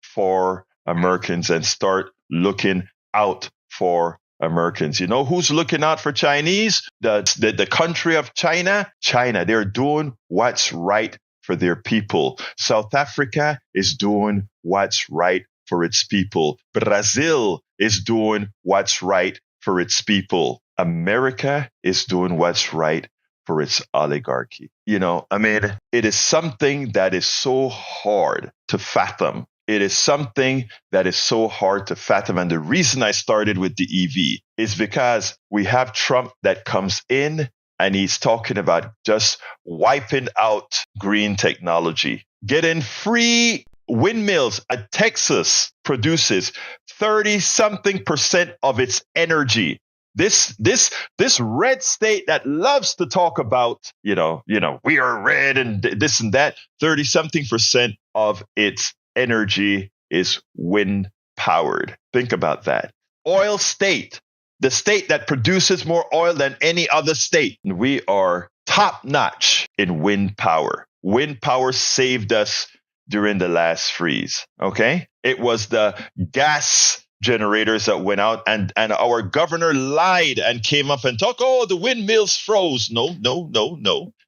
for Americans, and start looking out for Americans. You know who's looking out for Chinese? The country of China. China, they're doing what's right for their people. South Africa is doing what's right for its people. Brazil is doing what's right for its people. America is doing what's right for its oligarchy. It is something that is so hard to fathom. It is something that is so hard to fathom. And the reason I started with the EV is because we have Trump that comes in and he's talking about just wiping out green technology, getting free windmills. Texas produces 30-something% of its energy. This red state that loves to talk about, we are red and this and that, 30-something% of its energy is wind powered. Think about that. Oil state, the state that produces more oil than any other state. We are top notch in wind power. Wind power saved us during the last freeze. Okay. It was the gas generators that went out and our governor lied and came up and talked, the windmills froze. No.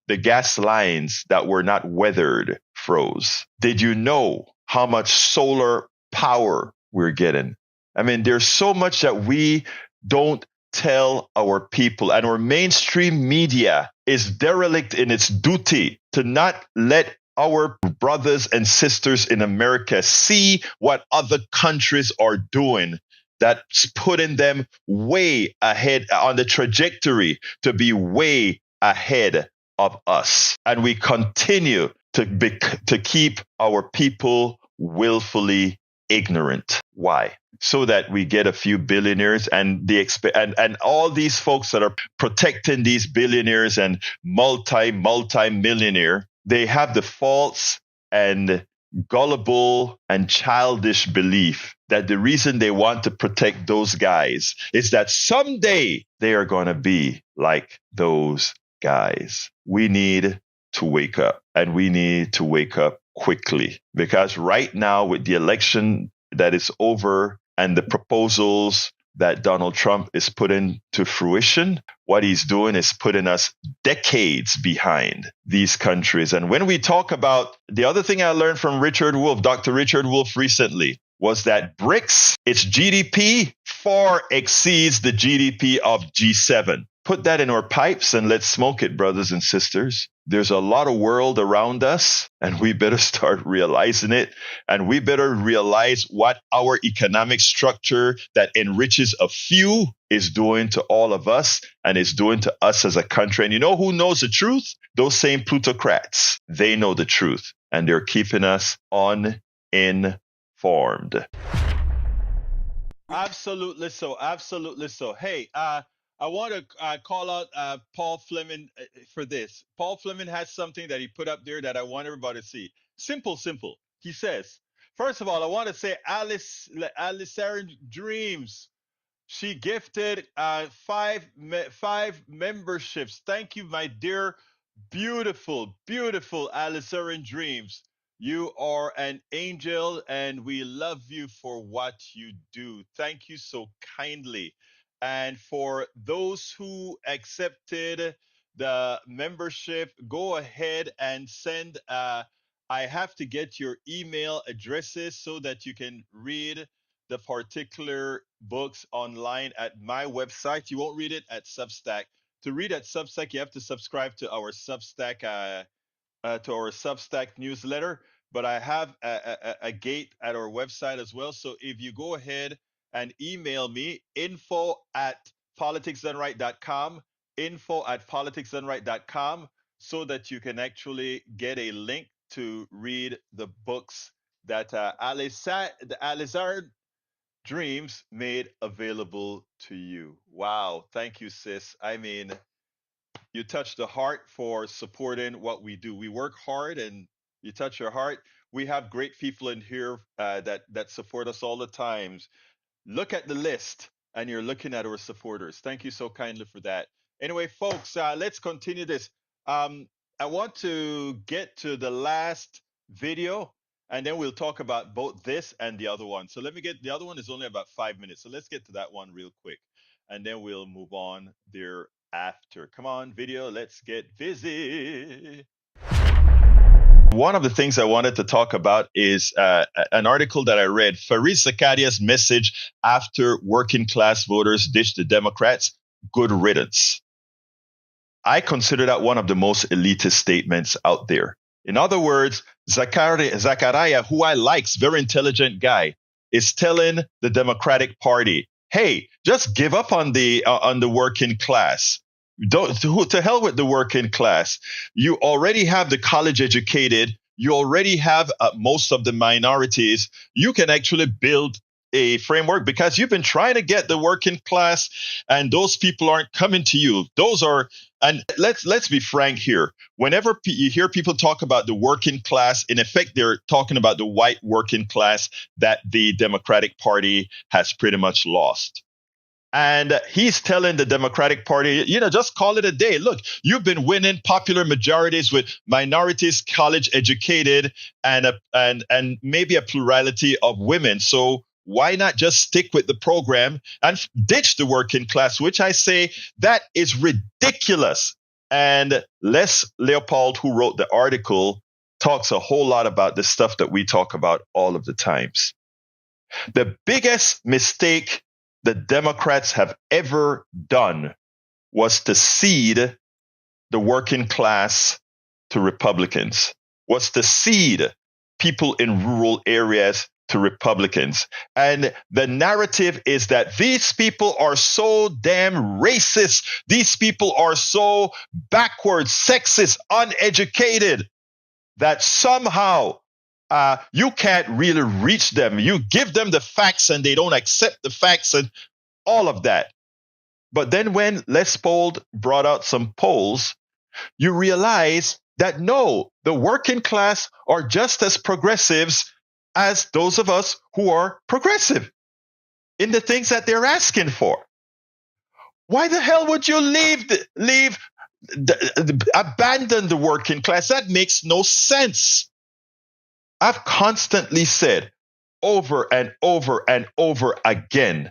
The gas lines that were not weathered froze. Did you know how much solar power we're getting? There's so much that we don't tell our people, and our mainstream media is derelict in its duty to not let our brothers and sisters in America see what other countries are doing. That's putting them way ahead on the trajectory to be way ahead of us. And we continue to keep our people willfully ignorant. Why? So that we get a few billionaires and and all these folks that are protecting these billionaires and multi-millionaire, they have the false and gullible and childish belief that the reason they want to protect those guys is that someday they are going to be like those guys. We need to wake up, and we need to wake up quickly, because right now, with the election that is over and the proposals that Donald Trump is putting to fruition, what he's doing is putting us decades behind these countries. And when we talk about the other thing I learned from Dr. Richard Wolff recently, was that BRICS, its GDP far exceeds the GDP of G7. Put that in our pipes and let's smoke it, brothers and sisters. There's a lot of world around us, and we better start realizing it. And we better realize what our economic structure that enriches a few is doing to all of us and is doing to us as a country. And you know who knows the truth? Those same plutocrats. They know the truth, and they're keeping us uninformed. Absolutely so. Absolutely so. Hey, I want to call out Paul Fleming for this. Paul Fleming has something that he put up there that I want everybody to see. Simple. He says, first of all, I want to say Alice Dreams. She gifted five memberships. Thank you, my dear, beautiful Alice Dreams. You are an angel, and we love you for what you do. Thank you so kindly. And for those who accepted the membership, go ahead and send. I have to get your email addresses so that you can read the particular books online at my website. You won't read it at Substack. To read at Substack, you have to subscribe to our Substack newsletter. But I have a gate at our website as well. So if you go ahead and email me, info@politicsdoneright.com, info@politicsdoneright.com, so that you can actually get a link to read the books that Alizard Dreams made available to you. Wow. Thank you, sis. You touch the heart for supporting what we do. We work hard, and you touch your heart. We have great people in here that support us all the times. Look at the list, and you're looking at our supporters. Thank you so kindly for that. Anyway, folks, let's continue this. I want to get to the last video, and then we'll talk about both this and the other one. So let me get, the other one is only about 5 minutes. So let's get to that one real quick, and then we'll move on thereafter. Come on, video, let's get busy. One of the things I wanted to talk about is an article that I read, Fareed Zakaria's message after working class voters ditched the Democrats, good riddance. I consider that one of the most elitist statements out there. In other words, Zachariah, who I like, very intelligent guy, is telling the Democratic Party, "Hey, just give up on the working class. Don't to hell with the working class. You already have the college educated. You already have most of the minorities. You can actually build a framework because you've been trying to get the working class, and those people aren't coming to you. Those are and let's be frank here. Whenever you hear people talk about the working class, in effect, they're talking about the white working class that the Democratic Party has pretty much lost. And he's telling the Democratic Party, just call it a day. Look, you've been winning popular majorities with minorities, college educated, and maybe a plurality of women. So why not just stick with the program and ditch the working class, which I say that is ridiculous. And Les Leopold, who wrote the article, talks a whole lot about the stuff that we talk about all of the times. The biggest mistake the Democrats have ever done was to cede the working class to Republicans, was to cede people in rural areas to Republicans. And the narrative is that these people are so damn racist. These people are so backwards, sexist, uneducated that somehow you can't really reach them. You give them the facts and they don't accept the facts and all of that. But then when Les Paul brought out some polls, you realize that no, the working class are just as progressives as those of us who are progressive in the things that they're asking for. Why the hell would you abandon the working class? That makes no sense. I've constantly said over and over and over again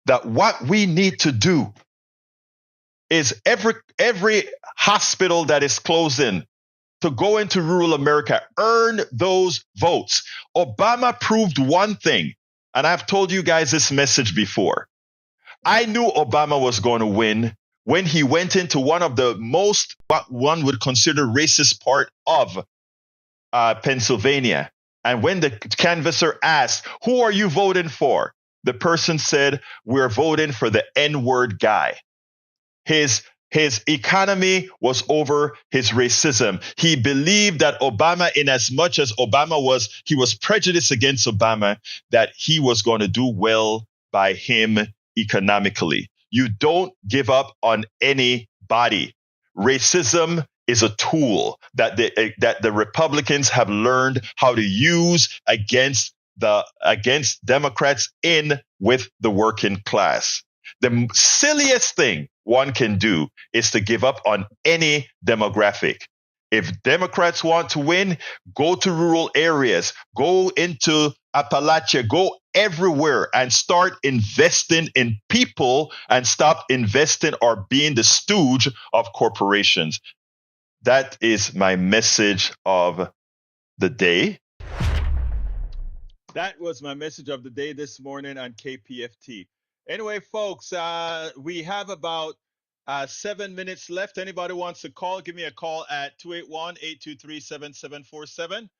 that what we need to do is every hospital that is closing to go into rural America, earn those votes. Obama proved one thing, and I've told you guys this message before. I knew Obama was going to win when he went into one of the most, what one would consider racist part of Pennsylvania. And when the canvasser asked, "Who are you voting for?" the person said, "We're voting for the N-word guy." His economy was over his racism. He believed that Obama, in as much as he was prejudiced against Obama, that he was going to do well by him economically. You don't give up on anybody. Racism is a tool that the Republicans have learned how to use against Democrats in with the working class. The silliest thing one can do is to give up on any demographic. If Democrats want to win, go to rural areas, go into Appalachia, go everywhere and start investing in people and stop investing or being the stooge of corporations. That is my message of the day. That was my message of the day this morning on KPFT. Anyway, folks, we have about 7 minutes left. Anybody wants to call, give me a call at 281-823-7747.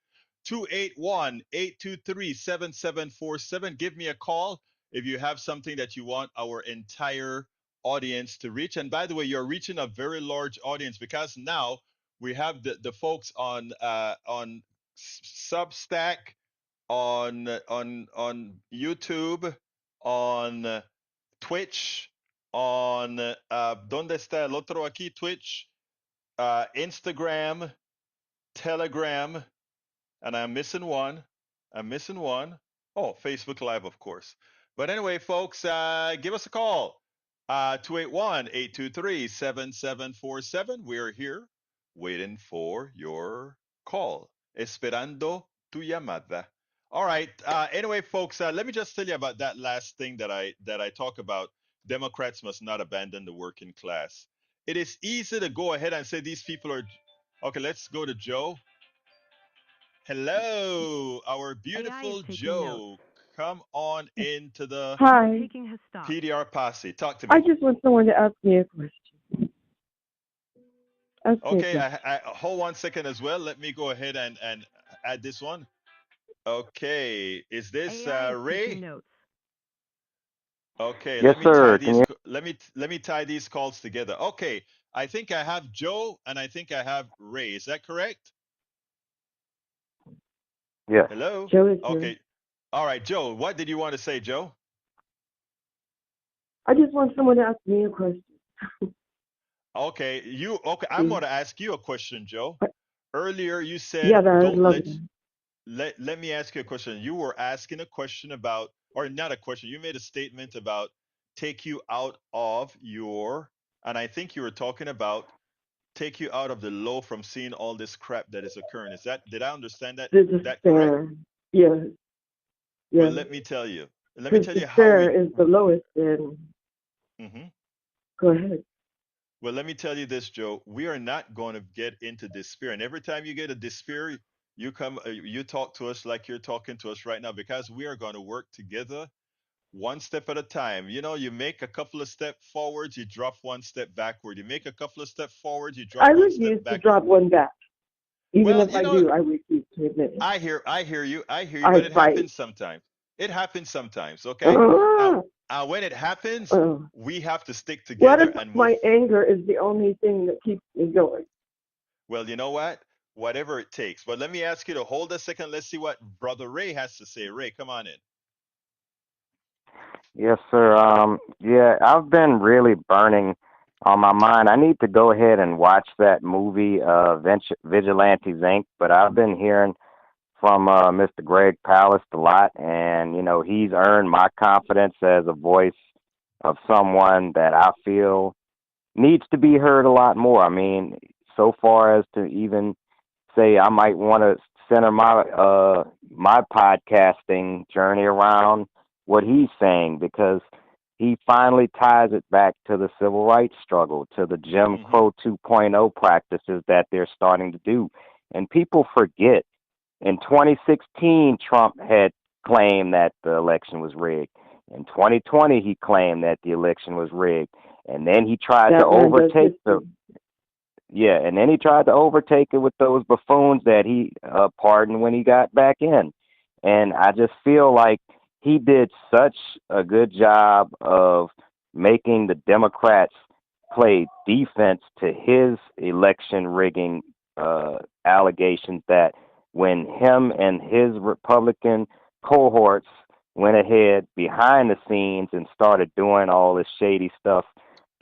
281-823-7747. Give me a call if you have something that you want our entire audience to reach. And by the way, you're reaching a very large audience because now we have the folks on Substack, on YouTube, on Twitch, on ¿dónde está el otro aquí? Twitch, Instagram, Telegram, and I'm missing one. Oh, Facebook Live, of course. But anyway, folks, give us a call. 281-823-7747. We're here waiting for your call. Esperando tu llamada. All right. Anyway, folks, let me just tell you about that last thing that I talk about. Democrats must not abandon the working class. It is easy to go ahead and say these people are. Okay, let's go to Joe. Hello, our beautiful Joe. Come on into the Hi. PDR posse. Talk to I me. just want someone to ask me a question. Okay, Okay, good. I hold 1 second as well. Let me go ahead and add this one. Okay, is this AI is taking Ray? notes. Okay, Yes, let me tie sir. Can these you? let me tie these calls together. Okay, I think I have Joe and I think I have Ray. Is that correct? Yes. Hello? Joe is here. Okay. All right, Joe, what did you want to say, Joe? I just want someone to ask me a question, Okay, I'm please. going to ask you a question, Joe. Earlier you Yeah, said that I'd don't love let that. let me ask you a question. You were asking a question about, or not a question, you made a statement about take you out of your, and I think you were talking about take you out of the low from seeing all this crap that is occurring. Did I understand The that correct? despair. Yeah, Well, yeah. let me tell you. Let me Because tell you how despair is the lowest. And Mhm. go ahead. Well, let me tell you this, Joe. We are not going to get into despair. And every time you get a despair, you talk to us like you're talking to us right now because we are going to work together one step at a time. You know, you make a couple of steps forward, you drop one step backward. You make a couple of steps forward, you drop I one step refuse to backward. drop one back. Even Well, if I do, I refuse to admit it. I hear you, I but it fight. happens sometimes. It happens sometimes, okay? And, Ah, when it happens, uh. we have to stick What together if and move. my anger is the only thing that keeps me going? Well, you know what? Whatever it takes. But let me ask you to hold a second. Let's see what Brother Ray has to say. Ray, come on in. Yes, sir. Yeah, I've been really burning on my mind. I need to go ahead and watch that movie, Vigilantes Inc. But I've been hearing from Mr. Greg Palast a lot, and he's earned my confidence as a voice of someone that I feel needs to be heard a lot more. I mean, so far as to even say I might want to center my podcasting journey around what he's saying because he finally ties it back to the civil rights struggle, to the Jim Mm-hmm. Crow 2.0 practices that they're starting to do. And people forget in 2016 Trump had claimed that the election was rigged. In 2020 he claimed that the election was rigged. And then he tried to That man does overtake the history. yeah, and then he tried to overtake it with those buffoons that he pardoned when he got back in. And I just feel like he did such a good job of making the Democrats play defense to his election rigging allegations that when him and his Republican cohorts went ahead behind the scenes and started doing all this shady stuff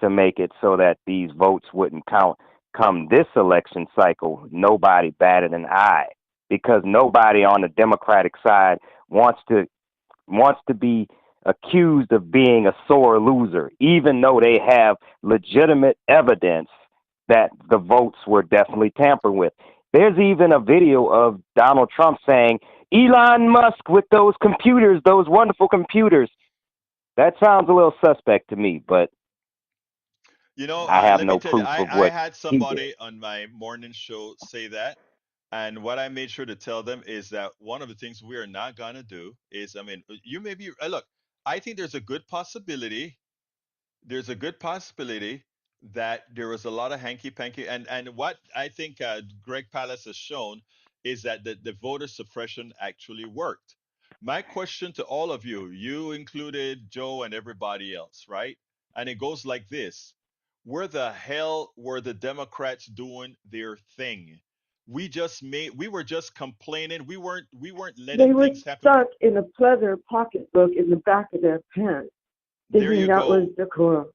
to make it so that these votes wouldn't count come this election cycle, nobody batted an eye because nobody on the Democratic side wants to be accused of being a sore loser, even though they have legitimate evidence that the votes were definitely tampered with. There's even a video of Donald Trump saying, Elon Musk with those computers, those wonderful computers. That sounds a little suspect to me, but I have Let me no tell you, proof of I what had he did. somebody on my morning show say that. And what I made sure to tell them is that one of the things we are not going to do is, I mean, you may be, look, I think there's a good possibility that there was a lot of hanky panky and what I think Greg Palast has shown is that the voter suppression actually worked. My question to all of you, you included Joe and everybody else, right? And it goes like this: where the hell were the Democrats doing their thing? We were just complaining. We weren't letting They were things happen. stuck in a pleather pocketbook in the back of their pants, There thinking you that was go. decorum.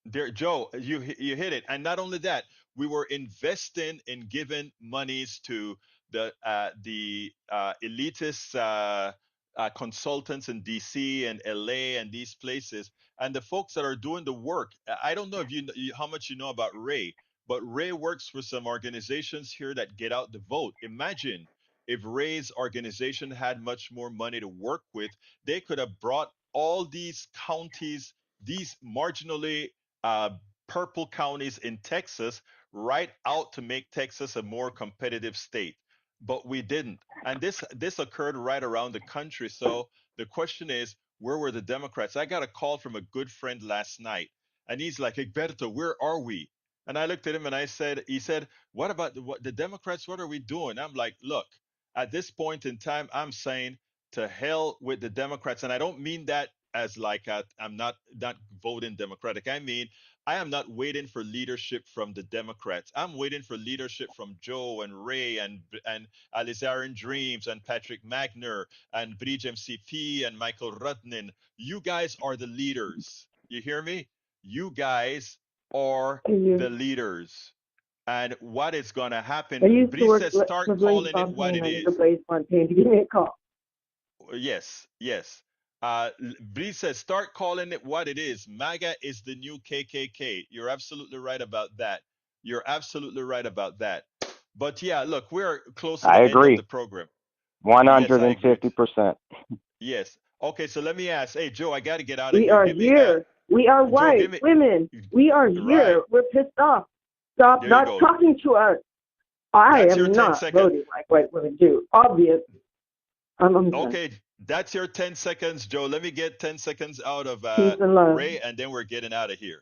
There, Joe, you hit it. And not only that, we were investing in giving monies to the elitist consultants in DC and LA and these places, and the folks that are doing the work. I don't know if how much you know about Ray, but Ray works for some organizations here that get out the vote. Imagine if Ray's organization had much more money to work with, they could have brought all these counties, these marginally uh, purple counties in Texas right out to make Texas a more competitive state. But we didn't. And this occurred right around the country. So the question is, where were the Democrats? I got a call from a good friend last night, and he's like, Egberto, where are we? And I looked at him and I said, he said, what about the Democrats? What are we doing? I'm like, look, at this point in time, I'm saying to hell with the Democrats. And I don't mean that as like I'm not voting Democratic. I mean, I am not waiting for leadership from the Democrats. I'm waiting for leadership from Joe and Ray and Alizarin Dreams and Patrick Magner and Bridge MCP and Michael Rudnin. You guys are the leaders. You hear me? You guys are Can you? the leaders. And what is going to I happen? used to Bree work says, for start Blaise calling it what Fontaine. it I need to is. Blaise Fontaine to give me a call. Yes, yes. Bree says, start calling it what it is. MAGA is the new KKK. You're absolutely right about that. You're absolutely right about that. But yeah, look, we're close to I the end of the agree, program. Yes, I agree. 150%. Yes. Okay, so let me ask. Hey, Joe, I got to get out of We here. are Give me, here. We are Joe, give white me, women. We are right. here. We're pissed off. Stop There you not go. talking to us. I That's your am 10 not seconds. voting like white women do. Obvious. I'm done. Okay, that's your 10 seconds, Joe. Let me get 10 seconds out of Peace and love. Ray, and then we're getting out of here.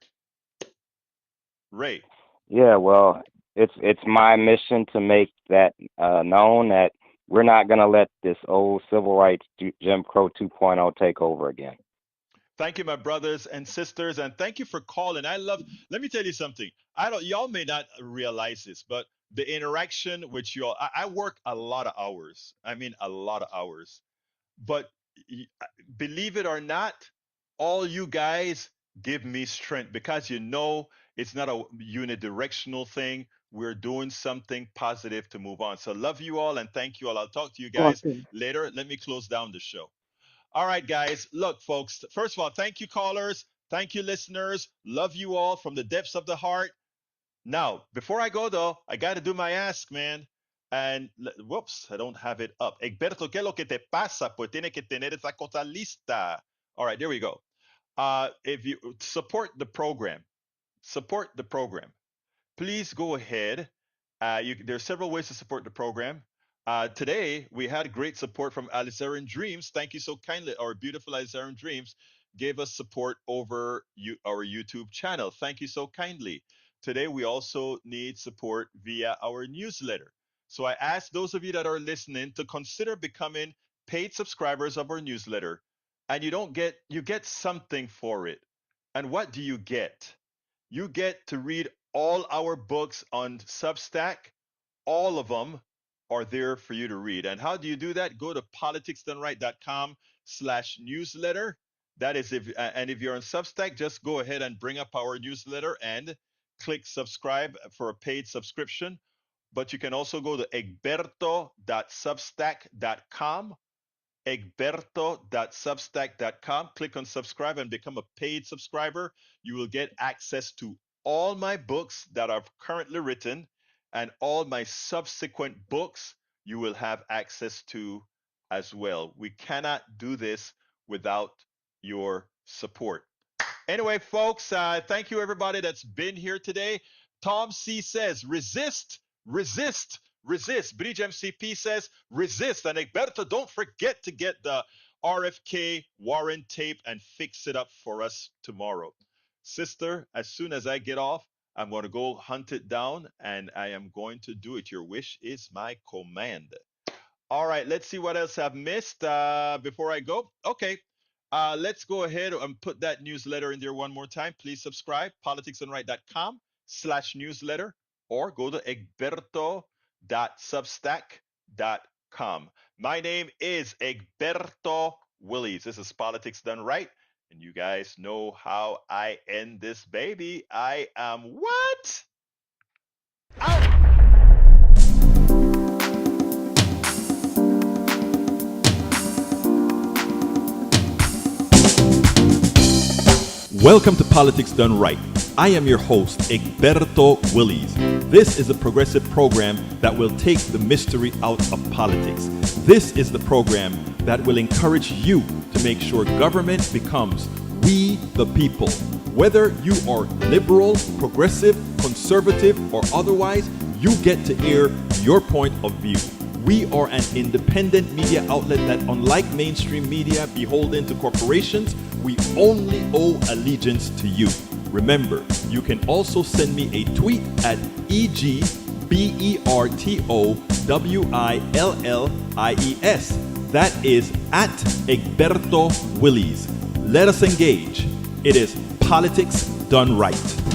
Ray. Yeah, well, it's my mission to make that known that we're not going to let this old civil rights Jim Crow 2.0 take over again. Thank you, my brothers and sisters, and thank you for calling. Let me tell you something. Y'all may not realize this, but the interaction with y'all, I work a lot of hours. I mean, a lot of hours. But believe it or not, all you guys give me strength because it's not a unidirectional thing. We're doing something positive to move on. So love you all and thank you all. I'll talk to you guys Awesome. later. Let me close down the show. All right, guys. Look, folks, first of all, thank you, callers. Thank you, listeners. Love you all from the depths of the heart. Now, before I go, though, I got to do my ask, man. And whoops, I don't have it up. Egberto, ¿qué es lo que te pasa? Pues tiene que tener esa cosa lista. All right, there we go. If you support the program, please go ahead. There are several ways to support the program. Today, we had great support from Alizarin Dreams. Thank you so kindly. Our beautiful Alizarin Dreams gave us support over our YouTube channel. Thank you so kindly. Today, we also need support via our newsletter. So I ask those of you that are listening to consider becoming paid subscribers of our newsletter. And you get something for it. And what do you get? You get to read all our books on Substack. All of them are there for you to read. And how do you do that? Go to politicsdoneright.com/newsletter. That is if you're on Substack, just go ahead and bring up our newsletter and click subscribe for a paid subscription. But you can also go to egberto.substack.com, egberto.substack.com. Click on subscribe and become a paid subscriber. You will get access to all my books that are currently written and all my subsequent books you will have access to as well. We cannot do this without your support. Anyway, folks, thank you everybody that's been here today. Tom C says, resist, resist, resist. Bridge MCP says, resist. And Egberto, don't forget to get the RFK Warren tape and fix it up for us tomorrow. Sister, as soon as I get off, I'm going to go hunt it down and I am going to do it. Your wish is my command. All right, let's see what else I've missed before I go. Okay, let's go ahead and put that newsletter in there one more time. Please subscribe, politicsandright.com/newsletter, or go to egberto.substack.com. My name is Egberto Willies. This is Politics Done Right. And you guys know how I end this baby. I am what? Out! Welcome to Politics Done Right. I am your host, Egberto Willies. This is a progressive program that will take the mystery out of politics. This is the program that will encourage you to make sure government becomes we the people. Whether you are liberal, progressive, conservative, or otherwise, you get to air your point of view. We are an independent media outlet that, unlike mainstream media beholden to corporations, we only owe allegiance to you. Remember, you can also send me a tweet at EGBERTOWILLIES. That is at Egberto Willies. Let us engage. It is politics done right.